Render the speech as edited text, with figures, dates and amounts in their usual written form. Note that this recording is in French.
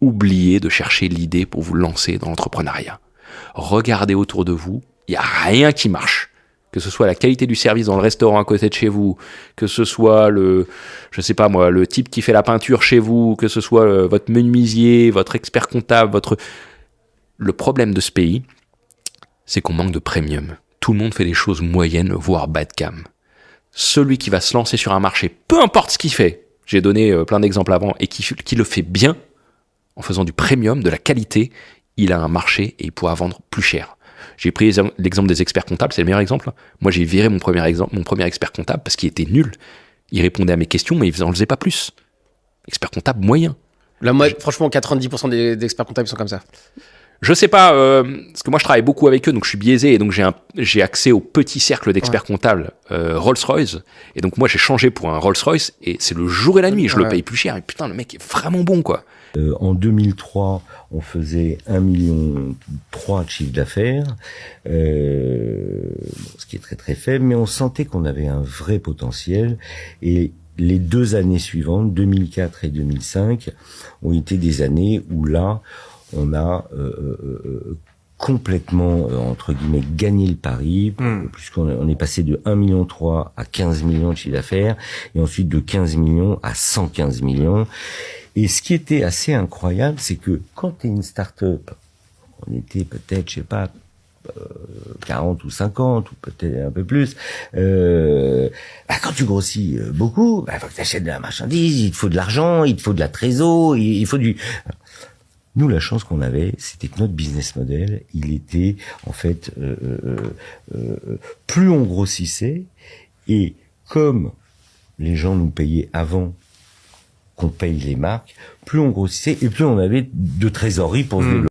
oubliez de chercher l'idée pour vous lancer dans l'entrepreneuriat. Regardez autour de vous, il n'y a rien qui marche. Que ce soit la qualité du service dans le restaurant à côté de chez vous, que ce soit le type qui fait la peinture chez vous, que ce soit votre menuisier, votre expert comptable, Le problème de ce pays, c'est qu'on manque de premium. Tout le monde fait des choses moyennes, voire bas de gamme. Celui qui va se lancer sur un marché, peu importe ce qu'il fait, j'ai donné plein d'exemples avant, et qui le fait bien, en faisant du premium, de la qualité, il a un marché et il pourra vendre plus cher. J'ai pris l'exemple des experts comptables, c'est le meilleur exemple. Moi, j'ai viré mon premier expert comptable parce qu'il était nul. Il répondait à mes questions, mais il n'en faisait pas plus. Expert comptable moyen. Là, moi, franchement, 90% des experts comptables sont comme ça. Je sais pas, parce que moi je travaille beaucoup avec eux, donc je suis biaisé, et donc j'ai accès au petit cercle d'experts comptables Rolls-Royce, et donc moi j'ai changé pour un Rolls-Royce, et c'est le jour et la nuit, je le paye plus cher, et putain, le mec est vraiment bon, quoi. En 2003, on faisait 1,3 million de chiffre d'affaires, ce qui est très très faible, mais on sentait qu'on avait un vrai potentiel, et les 2 années suivantes, 2004 et 2005, ont été des années où là, on a complètement, entre guillemets, gagné le pari, puisqu'on est passé de 1,3 million à 15 millions de chiffre d'affaires, et ensuite de 15 millions à 115 millions. Et ce qui était assez incroyable, c'est que quand tu es une start-up, on était peut-être, je sais pas, 40 ou 50, ou peut-être un peu plus, quand tu grossis beaucoup, faut que tu achètes de la marchandise, il te faut de l'argent, il te faut de la trésor, il faut du... Nous, la chance qu'on avait, c'était que notre business model, il était, en fait, plus on grossissait, et comme les gens nous payaient avant qu'on paye les marques, plus on grossissait, et plus on avait de trésorerie pour se développer.